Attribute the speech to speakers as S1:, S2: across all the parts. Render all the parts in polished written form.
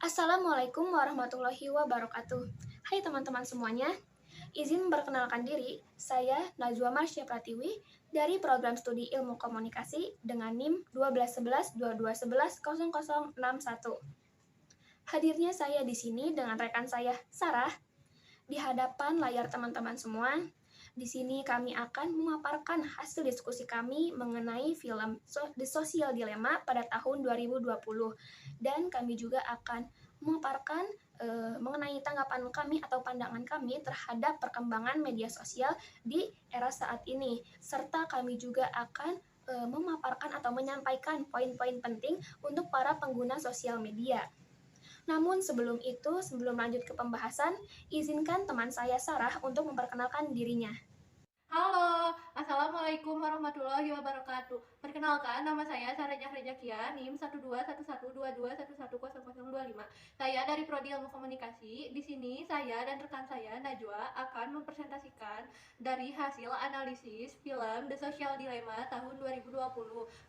S1: Assalamualaikum warahmatullahi wabarakatuh. Hai teman-teman semuanya, izin memperkenalkan diri, saya Najwa Marsya Pratiwi dari program studi Ilmu Komunikasi dengan NIM 1211-2211-0061. Hadirnya saya di sini dengan rekan saya, Sarah, di hadapan layar teman-teman semua. Di sini kami akan memaparkan hasil diskusi kami mengenai film The Social Dilemma pada tahun 2020. Dan kami juga akan memaparkan mengenai tanggapan kami atau pandangan kami terhadap perkembangan media sosial di era saat ini. Serta kami juga akan memaparkan atau menyampaikan poin-poin penting untuk para pengguna sosial media. Namun sebelum itu, sebelum lanjut ke pembahasan, izinkan teman saya Sarah untuk memperkenalkan dirinya.
S2: Halo, Assalamualaikum warahmatullahi wabarakatuh. Perkenalkan, nama saya Sarah Rejakia, NIM 1211221110025. Saya dari Prodi Ilmu Komunikasi. Di sini saya dan rekan saya, Najwa, akan mempresentasikan dari hasil analisis film The Social Dilemma tahun 2020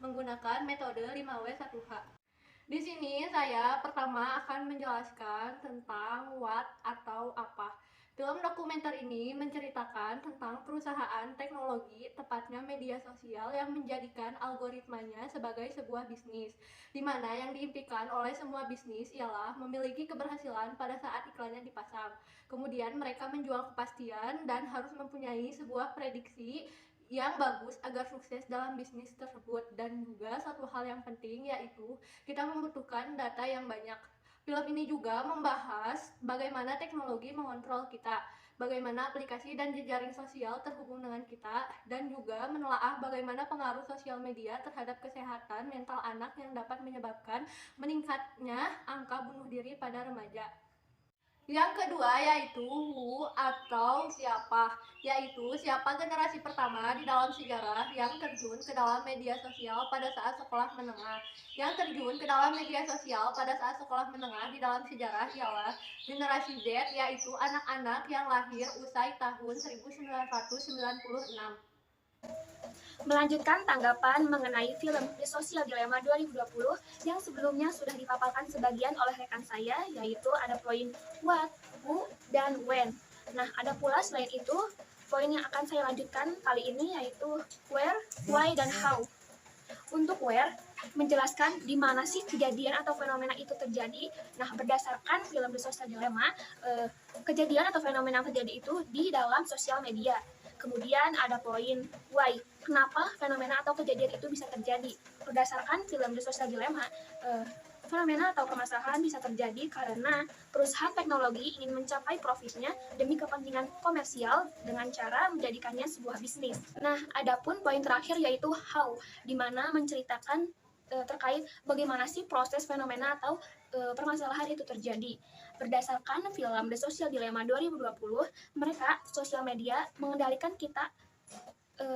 S2: menggunakan metode 5W1H. Di sini saya pertama akan menjelaskan tentang what atau apa. Film dokumenter ini menceritakan tentang perusahaan teknologi, tepatnya media sosial yang menjadikan algoritmanya sebagai sebuah bisnis, di mana yang diimpikan oleh semua bisnis ialah memiliki keberhasilan pada saat iklannya dipasang. Kemudian mereka menjual kepastian dan harus mempunyai sebuah prediksi yang bagus agar sukses dalam bisnis tersebut. Dan juga satu hal yang penting yaitu kita membutuhkan data yang banyak. Film ini juga membahas bagaimana teknologi mengontrol kita, bagaimana aplikasi dan jejaring sosial terhubung dengan kita, dan juga menelaah bagaimana pengaruh sosial media terhadap kesehatan mental anak yang dapat menyebabkan meningkatnya angka bunuh diri pada remaja. Yang kedua yaitu who atau siapa, yaitu siapa generasi pertama di dalam sejarah yang terjun ke dalam media sosial pada saat sekolah menengah. Yang terjun ke dalam media sosial pada saat sekolah menengah di dalam sejarah ialah generasi Z, yaitu anak-anak yang lahir usai tahun 1996.
S1: Melanjutkan tanggapan mengenai film The Social Dilemma 2020 yang sebelumnya sudah dipaparkan sebagian oleh rekan saya, yaitu ada poin what, who, dan when. Nah, ada pula selain itu, poin yang akan saya lanjutkan kali ini yaitu where, why, dan how. Untuk where, menjelaskan di mana sih kejadian atau fenomena itu terjadi. Nah, berdasarkan film The Social Dilemma, kejadian atau fenomena yang terjadi itu di dalam sosial media. Kemudian ada poin why, kenapa fenomena atau kejadian itu bisa terjadi. Berdasarkan film The Social Dilemma, fenomena atau permasalahan bisa terjadi karena perusahaan teknologi ingin mencapai profitnya demi kepentingan komersial dengan cara menjadikannya sebuah bisnis. Nah, adapun poin terakhir yaitu how, di mana menceritakan terkait bagaimana sih proses fenomena atau permasalahan itu terjadi. Berdasarkan film The Social Dilemma 2020, mereka sosial media mengendalikan kita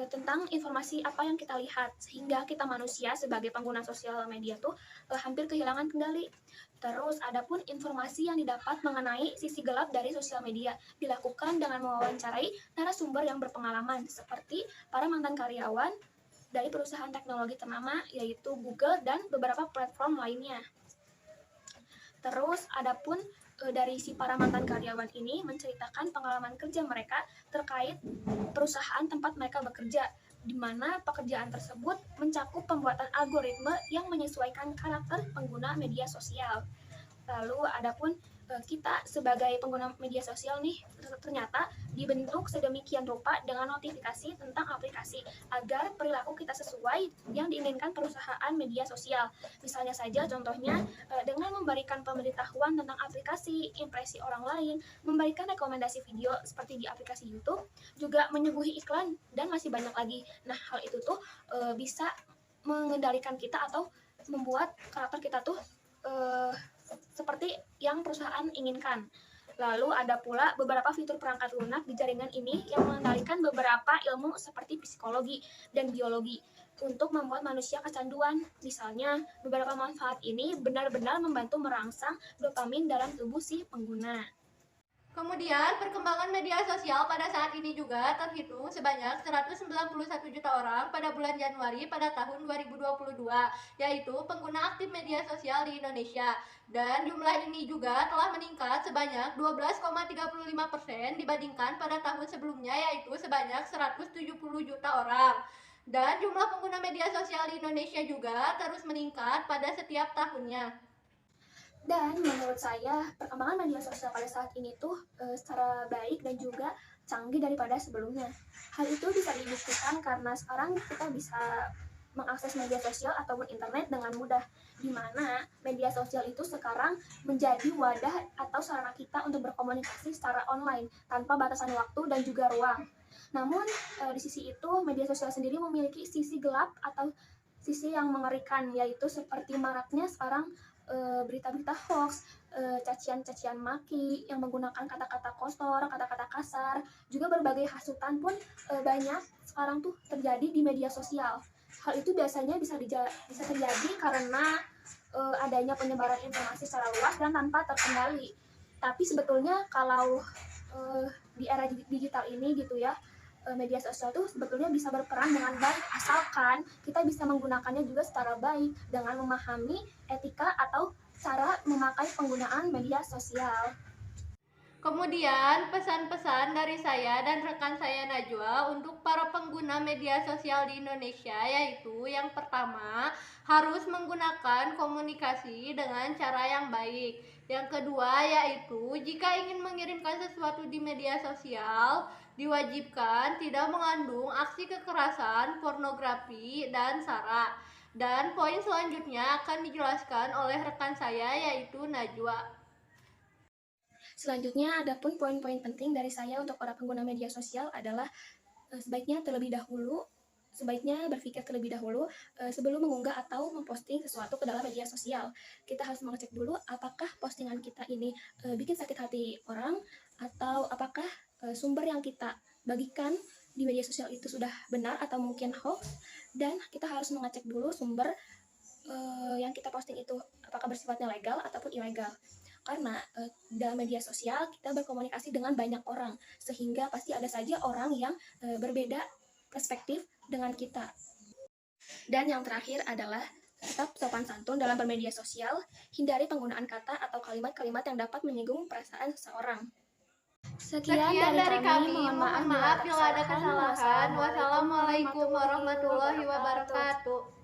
S1: tentang informasi apa yang kita lihat, sehingga kita manusia sebagai pengguna sosial media tuh hampir kehilangan kendali. Terus adapun informasi yang didapat mengenai sisi gelap dari sosial media dilakukan dengan mewawancarai narasumber yang berpengalaman seperti para mantan karyawan dari perusahaan teknologi ternama yaitu Google dan beberapa platform lainnya. Terus adapun dari si para mantan karyawan ini menceritakan pengalaman kerja mereka terkait perusahaan tempat mereka bekerja, di mana pekerjaan tersebut mencakup pembuatan algoritma yang menyesuaikan karakter pengguna media sosial. Lalu adapun kita sebagai pengguna media sosial nih ternyata dibentuk sedemikian rupa dengan notifikasi tentang aplikasi agar perilaku kita sesuai yang diinginkan perusahaan media sosial. Misalnya saja contohnya dengan memberikan pemberitahuan tentang aplikasi, impresi orang lain, memberikan rekomendasi video seperti di aplikasi YouTube, juga menyuguhi iklan dan masih banyak lagi. Nah, hal itu tuh bisa mengendalikan kita atau membuat karakter kita tuh seperti yang perusahaan inginkan. Lalu ada pula beberapa fitur perangkat lunak di jaringan ini yang mengendalikan beberapa ilmu seperti psikologi dan biologi untuk membuat manusia kecanduan. Misalnya, beberapa manfaat ini benar-benar membantu merangsang dopamin dalam tubuh si pengguna.
S2: Kemudian, perkembangan media sosial pada saat ini juga terhitung sebanyak 191 juta orang pada bulan Januari pada tahun 2022, yaitu pengguna aktif media sosial di Indonesia. Dan jumlah ini juga telah meningkat sebanyak 12,35% dibandingkan pada tahun sebelumnya, yaitu sebanyak 170 juta orang. Dan jumlah pengguna media sosial di Indonesia juga terus meningkat pada setiap tahunnya.
S1: Dan menurut saya perkembangan media sosial pada saat ini tuh secara baik dan juga canggih daripada sebelumnya. Hal itu bisa dibuktikan karena sekarang kita bisa mengakses media sosial ataupun internet dengan mudah, di mana media sosial itu sekarang menjadi wadah atau sarana kita untuk berkomunikasi secara online tanpa batasan waktu dan juga ruang. Namun di sisi itu media sosial sendiri memiliki sisi gelap atau sisi yang mengerikan, yaitu seperti maraknya sekarang berita-berita hoax, cacian-cacian maki yang menggunakan kata-kata kotor, kata-kata kasar, juga berbagai hasutan pun banyak sekarang tuh terjadi di media sosial. Hal itu biasanya bisa terjadi karena adanya penyebaran informasi secara luas dan tanpa terkendali. Tapi sebetulnya kalau di era digital ini gitu ya, media sosial tuh sebetulnya bisa berperan dengan baik asalkan kita bisa menggunakannya juga secara baik dengan memahami etika atau cara memakai penggunaan media sosial.
S2: Kemudian, pesan-pesan dari saya dan rekan saya Najwa untuk para pengguna media sosial di Indonesia yaitu yang pertama, harus menggunakan komunikasi dengan cara yang baik. Yang kedua yaitu jika ingin mengirimkan sesuatu di media sosial, diwajibkan tidak mengandung aksi kekerasan, pornografi, dan sara. Dan poin selanjutnya akan dijelaskan oleh rekan saya yaitu Najwa.
S1: Selanjutnya, adapun poin-poin penting dari saya untuk para pengguna media sosial adalah sebaiknya berpikir terlebih dahulu sebelum mengunggah atau memposting sesuatu ke dalam media sosial. Kita harus mengecek dulu apakah postingan kita ini bikin sakit hati orang, atau apakah sumber yang kita bagikan di media sosial itu sudah benar atau mungkin hoax. Dan kita harus mengecek dulu sumber yang kita posting itu apakah bersifatnya legal ataupun ilegal. Karena dalam media sosial kita berkomunikasi dengan banyak orang, sehingga pasti ada saja orang yang berbeda perspektif dengan kita. Dan yang terakhir adalah tetap sopan santun dalam bermedia sosial, hindari penggunaan kata atau kalimat-kalimat yang dapat menyinggung perasaan seseorang. Sekian dari kami, mohon maaf bila ada kesalahan.
S2: Wassalamualaikum warahmatullahi wabarakatuh.